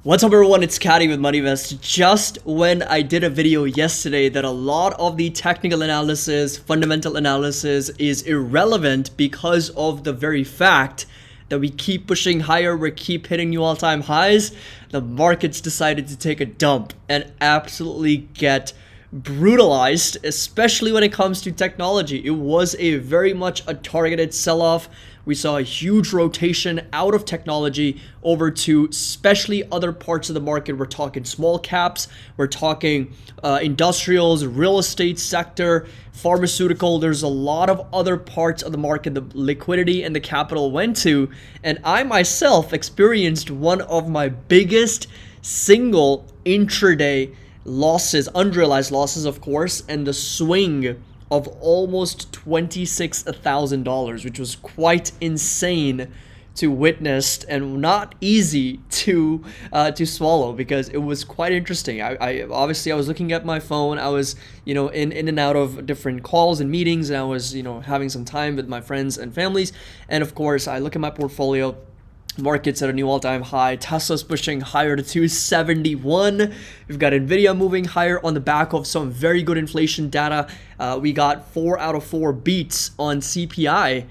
What's up everyone, it's Caddy with MoneyVest. Just when I did a video yesterday that a lot of the technical analysis, fundamental analysis is irrelevant because of the very fact that we keep pushing higher, we keep hitting new all-time highs, the markets decided to take a dump and absolutely get brutalized, especially when it comes to technology. It was a very much a targeted sell-off. We saw a huge rotation out of technology over to especially other parts of the market. We're talking small caps, we're talking industrials, real estate sector, pharmaceutical. There's a lot of other parts of the market the liquidity and the capital went to. And I myself experienced one of my biggest single intraday losses, unrealized losses of course, and the swing of almost $26,000, which was quite insane to witness and not easy to swallow, because it was quite interesting. I obviously I was looking at my phone. I was in and out of different calls and meetings, and I was having some time with my friends and families, and of course I look at my portfolio. Markets at a new all-time high. Tesla's pushing higher to 271. We've got Nvidia moving higher on the back of some very good inflation data. We got 4 out of 4 beats on CPI.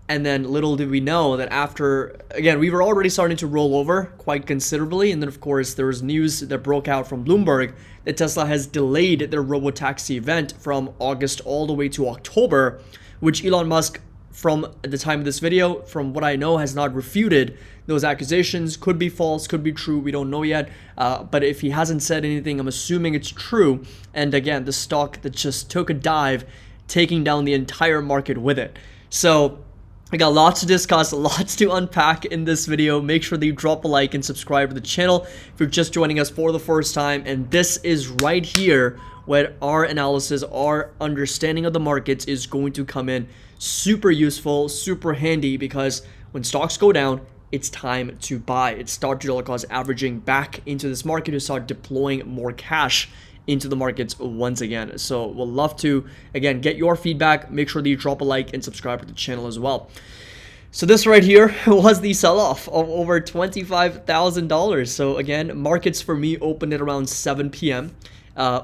And then little did we know that after, again, we were already starting to roll over quite considerably. And then, of course, there was news that broke out from Bloomberg that Tesla has delayed their robotaxi event from August all the way to October, which Elon Musk, from the time of this video, from what I know, has not refuted those accusations. Could be false, could be true, we don't know yet. But if he hasn't said anything, I'm assuming it's true. And again, the stock that just took a dive, taking down the entire market with it. So I got lots to discuss, lots to unpack in this video. Make sure that you drop a like and subscribe to the channel if you're just joining us for the first time. And this is right here where our analysis, our understanding of the markets is going to come in super useful, super handy, because when stocks go down, it's time to buy. It's start to dollar cost averaging back into this market to start deploying more cash into the markets once again. So we'll love to, again, get your feedback. Make sure that you drop a like and subscribe to the channel as well. So this right here was the sell-off of over $25,000. So again, markets for me opened at around 7 p.m.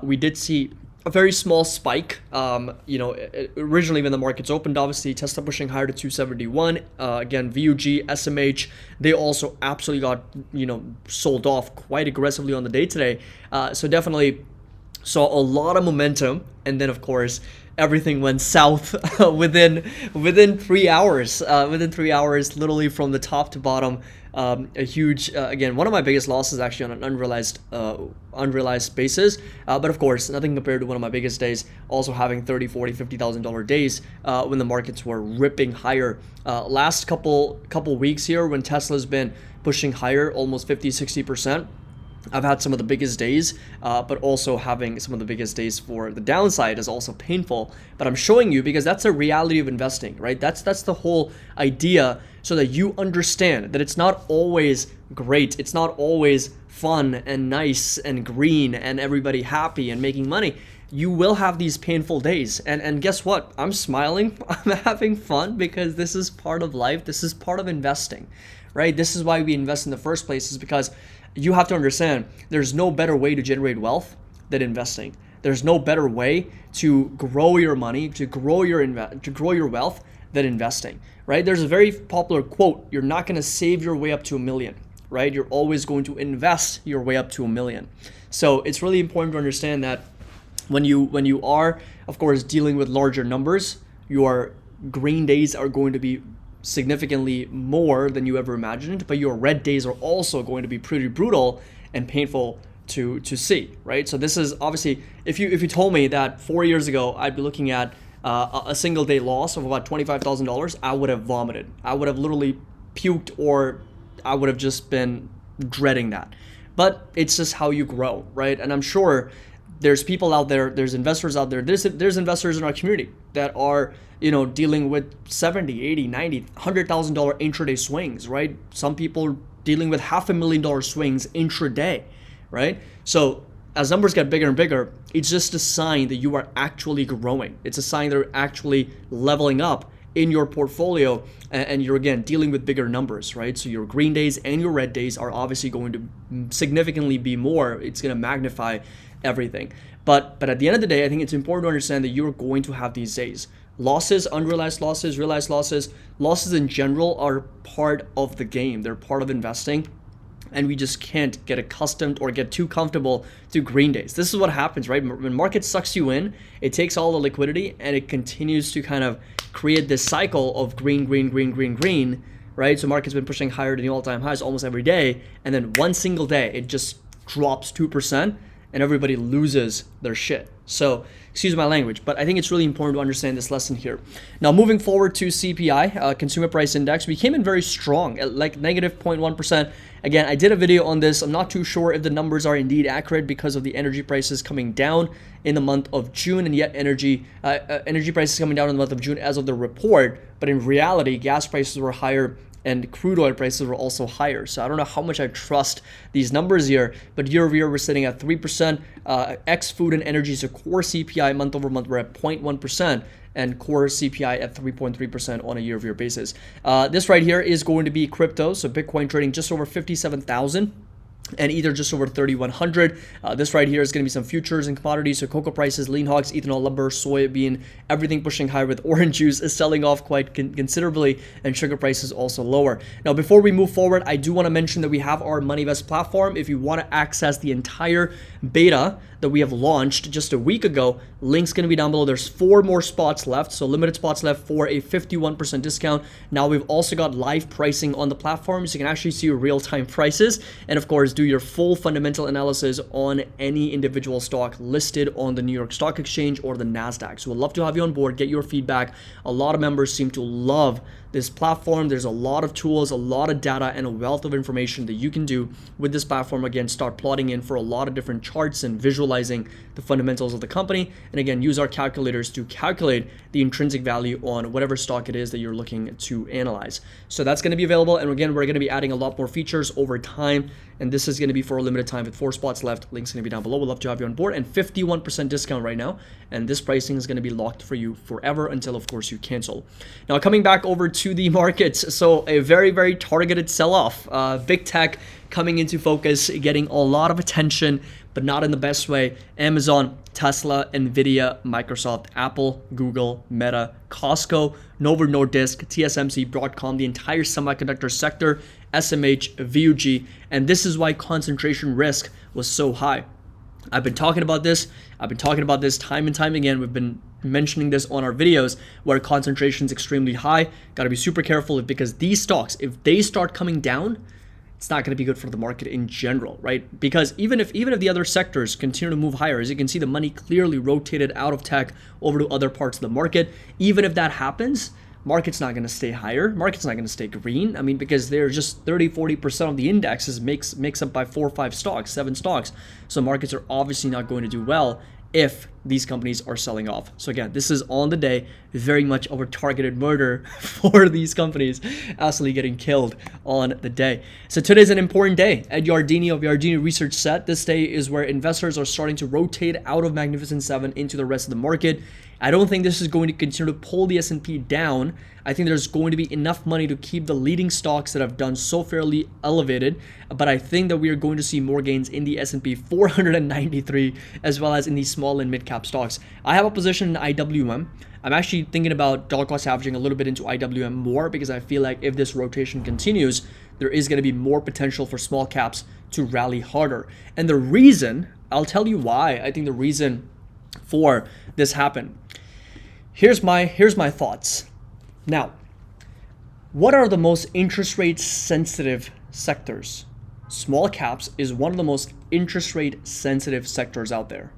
We did see a very small spike. Originally when the markets opened, obviously Tesla pushing higher to 271. Again, VUG, SMH, they also absolutely got sold off quite aggressively on the day today. So definitely saw a lot of momentum, and then of course everything went south within 3 hours. Within 3 hours, literally from the top to bottom. A huge, again, one of my biggest losses actually on an unrealized basis, but of course nothing compared to one of my biggest days, also having $30,000, $40,000, $50,000 days when the markets were ripping higher. Last couple weeks here, when Tesla's been pushing higher almost 50-60%, I've had some of the biggest days, but also having some of the biggest days for the downside is also painful. But I'm showing you because that's a reality of investing, right? That's the whole idea, so that you understand that it's not always great. It's not always fun and nice and green and everybody happy and making money. You will have these painful days. And guess what? I'm smiling. I'm having fun because this is part of life. This is part of investing, right? This is why we invest in the first place, is because you have to understand there's no better way to generate wealth than investing. There's no better way to grow your money, to grow your wealth than investing, right? There's a very popular quote: you're not going to save your way up to $1 million, right? You're always going to invest your way up to $1 million. So it's really important to understand that when you are, of course, dealing with larger numbers, your green days are going to be significantly more than you ever imagined, but your red days are also going to be pretty brutal and painful to see, right? So this is obviously, if you told me that 4 years ago I'd be looking at a single day loss of about $25,000, I would have vomited. I would have literally puked, or I would have just been dreading that. But it's just how you grow, right? And I'm sure there's people out there, there's investors out there, there's investors in our community that are dealing with $70,000, $80,000, $90,000, $100,000 intraday swings, right? Some people dealing with $500,000 swings intraday, right? So as numbers get bigger and bigger, it's just a sign that you are actually growing. It's a sign that you're actually leveling up in your portfolio, and you're again dealing with bigger numbers, right? So your green days and your red days are obviously going to significantly be more. It's going to magnify everything. But at the end of the day, I think it's important to understand that you're going to have these days. Losses, unrealized losses, realized losses, losses in general are part of the game. They're part of investing. And we just can't get accustomed or get too comfortable to green days. This is what happens, right? When market sucks you in, it takes all the liquidity and it continues to kind of create this cycle of green, right? So market's been pushing higher than the all-time highs almost every day. And then one single day, it just drops 2% and everybody loses their shit. So excuse my language, but I think it's really important to understand this lesson here. Now, moving forward to CPI, Consumer Price Index, we came in very strong at like negative 0.1%. Again, I did a video on this. I'm not too sure if the numbers are indeed accurate because of the energy prices coming down in the month of June, and yet energy prices coming down in the month of June as of the report. But in reality, gas prices were higher and crude oil prices were also higher. So I don't know how much I trust these numbers here, but year over year, we're sitting at 3%. Ex food and energy, so core CPI month over month, we're at 0.1%. And core CPI at 3.3% on a year-over-year basis. This right here is going to be crypto, so Bitcoin trading just over 57,000. And Ether just over 3,100. This right here is going to be some futures and commodities. So cocoa prices, lean hogs, ethanol, lumber, soybean, everything pushing higher, with orange juice is selling off quite considerably, and sugar prices also lower. Now, before we move forward, I do want to mention that we have our MoneyVest platform. If you want to access the entire beta that we have launched just a week ago, link's going to be down below. There's 4 more spots left, so limited spots left for a 51% discount. Now, we've also got live pricing on the platform, so you can actually see real-time prices, and of course, do your full fundamental analysis on any individual stock listed on the New York Stock Exchange or the NASDAQ. So we'd love to have you on board, get your feedback. A lot of members seem to love this platform. There's a lot of tools, a lot of data, and a wealth of information that you can do with this platform. Again, start plotting in for a lot of different charts and visualizing the fundamentals of the company. And again, use our calculators to calculate the intrinsic value on whatever stock it is that you're looking to analyze. So that's going to be available. And again, we're going to be adding a lot more features over time. And this is going to be for a limited time with 4 spots left. Link's going to be down below. We'd love to have you on board, and 51% discount right now. And this pricing is going to be locked for you forever until, of course, you cancel. Now, coming back over to the markets. So a very, very targeted sell-off. Big tech coming into focus, getting a lot of attention, but not in the best way. Amazon, Tesla, Nvidia, Microsoft, Apple, Google, Meta, Costco, Novo Nordisk, TSMC, Broadcom, the entire semiconductor sector, SMH, VUG, and this is why concentration risk was so high. I've been talking about this time and time again. We've been mentioning this on our videos where concentration is extremely high. Got to be super careful because these stocks, if they start coming down, it's not going to be good for the market in general, right? Because even if the other sectors continue to move higher, as you can see, the money clearly rotated out of tech over to other parts of the market. Even if that happens, market's not going to stay higher. Market's not going to stay green. I mean, because they're just 30-40% of the indexes makes up by 4 or 5 stocks, 7 stocks. So markets are obviously not going to do well if these companies are selling off. So again, this is on the day, very much of a targeted murder for these companies absolutely getting killed on the day. So today's an important day at Yardeni of Yardeni Research Set. This day is where investors are starting to rotate out of Magnificent 7 into the rest of the market. I don't think this is going to continue to pull the S&P down. I think there's going to be enough money to keep the leading stocks that have done so fairly elevated, but I think that we are going to see more gains in the S&P 493 as well as in the small and mid cap stocks. I have a position in IWM. I'm actually thinking about dollar cost averaging a little bit into IWM more because I feel like if this rotation continues, there is going to be more potential for small caps to rally harder. And the reason, I'll tell you why I think the reason for this happened. Here's my thoughts. Now, what are the most interest rate sensitive sectors? Small caps is one of the most interest rate sensitive sectors out there.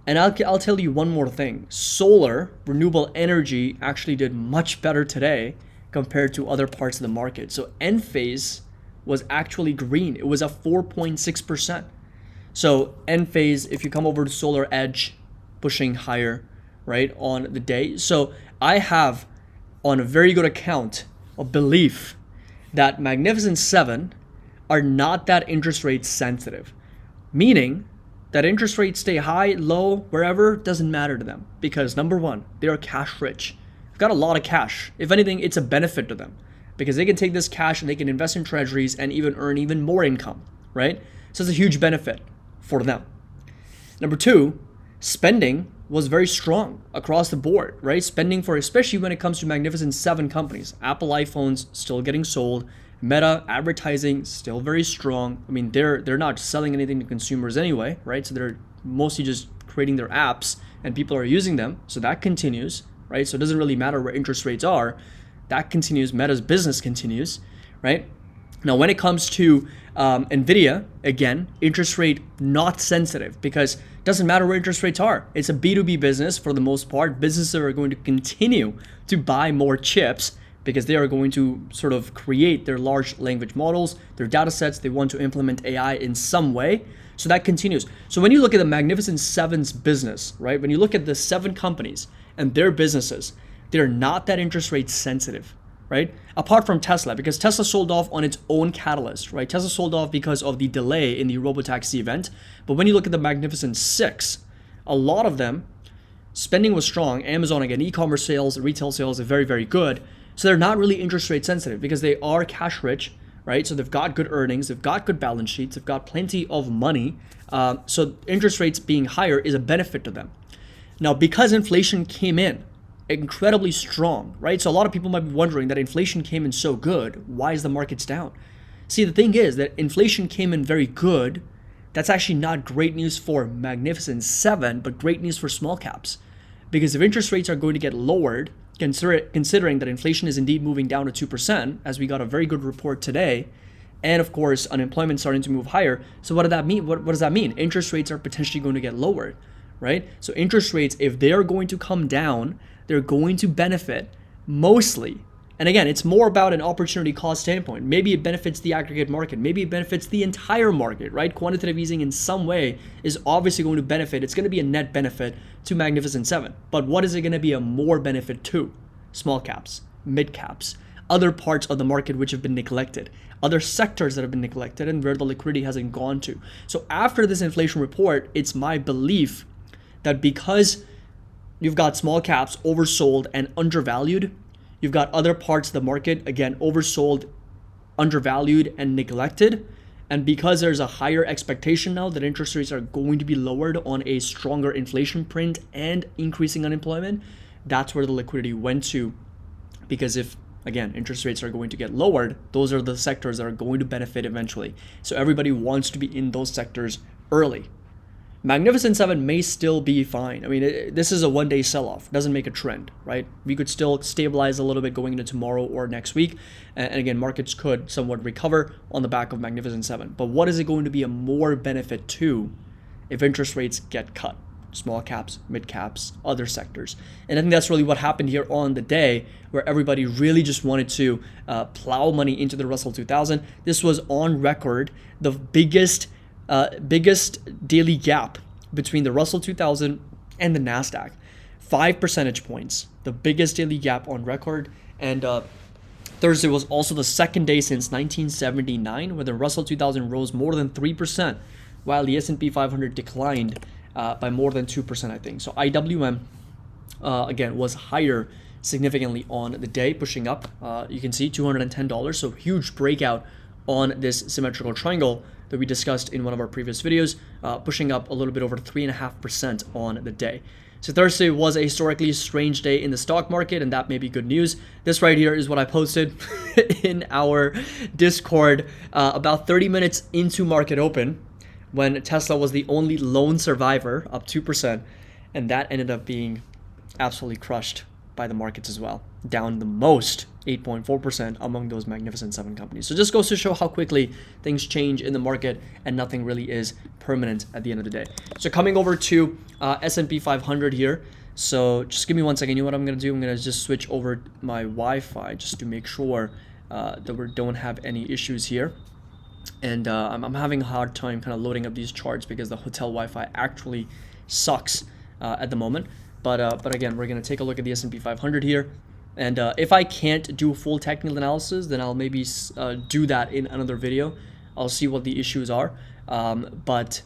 And I'll tell you one more thing. Solar, renewable energy actually did much better today compared to other parts of the market. So Enphase was actually green. It was at 4.6%. So Enphase, if you come over to Solar Edge, pushing higher, right, on the day. So I have on a very good account a belief that Magnificent 7 are not that interest rate sensitive, meaning that interest rates stay high, low, wherever, doesn't matter to them because number one, they are cash rich. They've got a lot of cash. If anything, it's a benefit to them because they can take this cash and they can invest in treasuries and even earn even more income, right? So it's a huge benefit for them. Number two, spending was very strong across the board, right? Spending for, especially when it comes to Magnificent Seven companies, Apple iPhones still getting sold, Meta advertising still very strong. I mean, they're not selling anything to consumers anyway, right? So they're mostly just creating their apps and people are using them. So that continues, right? So it doesn't really matter where interest rates are. That continues. Meta's business continues, right? Now, when it comes to NVIDIA, again, interest rate not sensitive because it doesn't matter where interest rates are. It's a B2B business for the most part. Businesses are going to continue to buy more chips because they are going to sort of create their large language models, their data sets. They want to implement AI in some way. So that continues. So when you look at the Magnificent Seven's business, right? When you look at the 7 companies and their businesses, they're not that interest rate sensitive, right? Apart from Tesla, because Tesla sold off on its own catalyst, right? Tesla sold off because of the delay in the robotaxi event. But when you look at the Magnificent Six, a lot of them, spending was strong. Amazon, again, e-commerce sales, retail sales are very, very good. So they're not really interest rate sensitive because they are cash rich, right? So they've got good earnings, they've got good balance sheets, they've got plenty of money. So interest rates being higher is a benefit to them. Now, because inflation came in incredibly strong, right? So a lot of people might be wondering that inflation came in so good, why is the markets down? See, the thing is that inflation came in very good. That's actually not great news for Magnificent Seven, but great news for small caps. Because if interest rates are going to get lowered, considering that inflation is indeed moving down to 2%, as we got a very good report today, and of course, unemployment starting to move higher. So what does that mean? What does that mean? Interest rates are potentially going to get lowered, right? So interest rates, if they are going to come down, they're going to benefit mostly. And again, it's more about an opportunity cost standpoint. Maybe it benefits the aggregate market. Maybe it benefits the entire market, right? Quantitative easing in some way is obviously going to benefit. It's going to be a net benefit to Magnificent Seven. But what is it going to be a more benefit to? Small caps, mid caps, other parts of the market which have been neglected, other sectors that have been neglected and where the liquidity hasn't gone to. So after this inflation report, it's my belief that because you've got small caps oversold and undervalued, you've got other parts of the market, again, oversold, undervalued, and neglected. And because there's a higher expectation now that interest rates are going to be lowered on a stronger inflation print and increasing unemployment, that's where the liquidity went to. Because if, again, interest rates are going to get lowered, those are the sectors that are going to benefit eventually. So everybody wants to be in those sectors early. Magnificent Seven may still be fine. I mean, this is a one-day sell-off. It doesn't make a trend, right? We could still stabilize a little bit going into tomorrow or next week. And again, markets could somewhat recover on the back of Magnificent Seven. But what is it going to be a more benefit to if interest rates get cut? Small caps, mid caps, other sectors. And I think that's really what happened here on the day, where everybody really just wanted to plow money into the Russell 2000. This was on record the biggest daily gap between the Russell 2000 and the NASDAQ. 5 percentage points, the biggest daily gap on record. And Thursday was also the second day since 1979 where the Russell 2000 rose more than 3%, while the S&P 500 declined by more than 2%, I think. So IWM, again, was higher significantly on the day, pushing up. You can see $210, so huge breakout on this symmetrical triangle that we discussed in one of our previous videos, pushing up a little bit over 3.5% on the day. So Thursday was a historically strange day in the stock market, and that may be good news. This right here is what I posted in our Discord about 30 minutes into market open, when Tesla was the only lone survivor, up 2%, and that ended up being absolutely crushed by the markets as well, down the most, 8.4% among those Magnificent Seven companies. So just goes to show how quickly things change in the market, and nothing really is permanent at the end of the day. So coming over to S&P 500 here. So just give me 1 second. You know what I'm going to do? I'm going to just switch over my Wi-Fi just to make sure that we don't have any issues here. And I'm having a hard time kind of loading up these charts because the hotel Wi-Fi actually sucks at the moment. But again, we're going to take a look at the S&P 500 here. And if I can't do full technical analysis, then I'll maybe do that in another video. I'll see what the issues are. But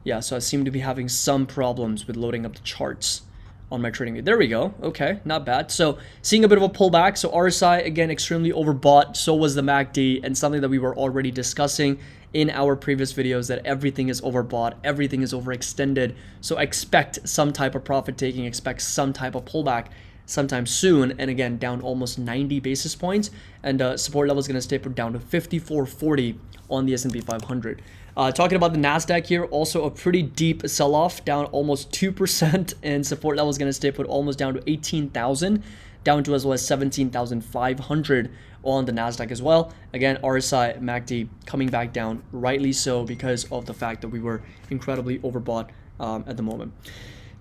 yeah, so I seem to be having some problems with loading up the charts on my trading view. There we go. Okay, not bad. So seeing a bit of a pullback. So RSI, again, extremely overbought. So was the MACD, and something that we were already discussing in our previous videos, that everything is overbought, everything is overextended. So expect some type of profit taking, expect some type of pullback sometime soon. And again, down almost 90 basis points, and support level is going to stay put down to 54.40 on the S&P 500. Talking about the NASDAQ here, also a pretty deep sell-off, down almost 2%, and support level is going to stay put almost down to 18,000, down to as low as 17,500 on the NASDAQ as well. Again, RSI, MACD coming back down, rightly so, because of the fact that we were incredibly overbought at the moment.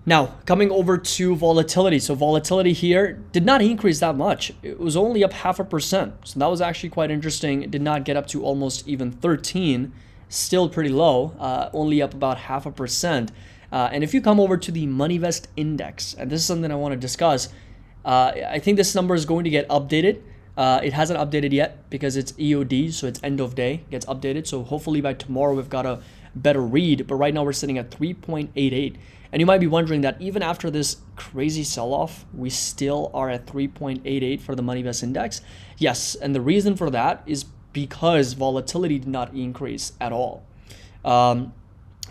Now, coming over to volatility. So volatility here did not increase that much. It was only up 0.5%. So that was actually quite interesting. It did not get up to almost even 13. Still pretty low, only up about 0.5%. And if you come over to the MoneyVest index, and this is something I want to discuss, I think this number is going to get updated. It hasn't updated yet because it's EOD, so it's end of day, gets updated. So hopefully by tomorrow we've got a better read, but right now we're sitting at 3.88. And you might be wondering that even after this crazy sell-off, we still are at 3.88 for the MoneyVest index. Yes, and the reason for that is because volatility did not increase at all.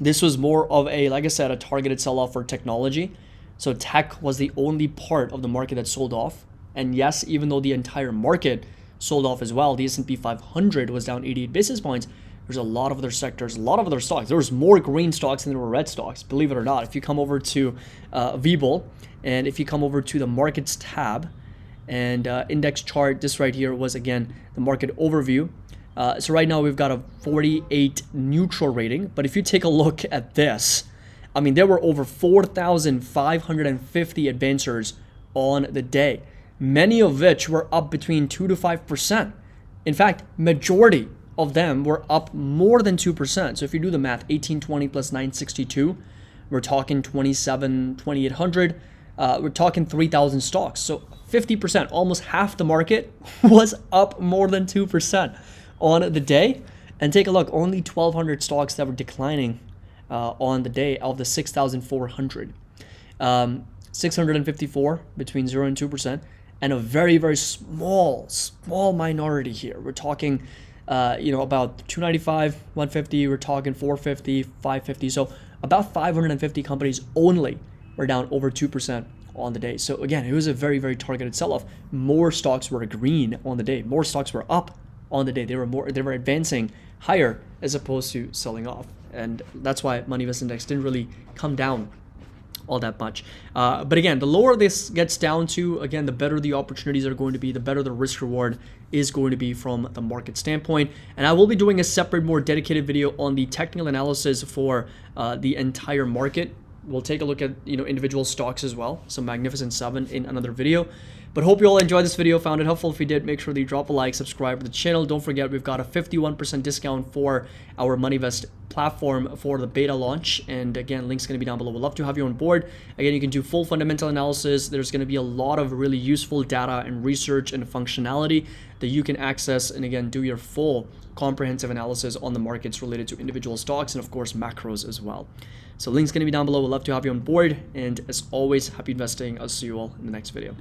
This was more of a, like I said, a targeted sell-off for technology. So tech was the only part of the market that sold off. And yes, even though the entire market sold off as well, the S&P 500 was down 88 basis points. There's a lot of other sectors, a lot of other stocks. There was more green stocks than there were red stocks, believe it or not. If you come over to Webull, and if you come over to the markets tab and index chart, this right here was, again, the market overview. So right now we've got a 48 neutral rating. But if you take a look at this, I mean, there were over 4,550 advancers on the day, many of which were up between 2 to 5%. In fact, majority of them were up more than 2%. So if you do the math, 1820 plus 962, we're talking 2,800. We're talking 3,000 stocks. So 50%, almost half the market was up more than 2% on the day. And take a look, only 1,200 stocks that were declining on the day of the 6,400. 654 between 0 and 2%, and a very, very small minority here. We're talking about 295, 150, we're talking 450, 550. So about 550 companies only were down over 2% on the day. So again, it was a very, very targeted sell-off. More stocks were green on the day. More stocks were up on the day. They were advancing higher as opposed to selling off. And that's why MoneyVest index didn't really come down all that much. But again, the lower this gets down to, again, the better the opportunities are going to be, the better the risk reward is going to be from the market standpoint. And I will be doing a separate, more dedicated video on the technical analysis for the entire market. We'll take a look at individual stocks as well, some Magnificent 7 in another video. But hope you all enjoyed this video, found it helpful. If you did, make sure that you drop a like, subscribe to the channel. Don't forget, we've got a 51% discount for our MoneyVest platform for the beta launch. And again, link's going to be down below. We'd love to have you on board. Again, you can do full fundamental analysis. There's going to be a lot of really useful data and research and functionality that you can access, and again, do your full comprehensive analysis on the markets related to individual stocks and of course macros as well. So link's going to be down below. We'd love to have you on board. And as always, happy investing. I'll see you all in the next video.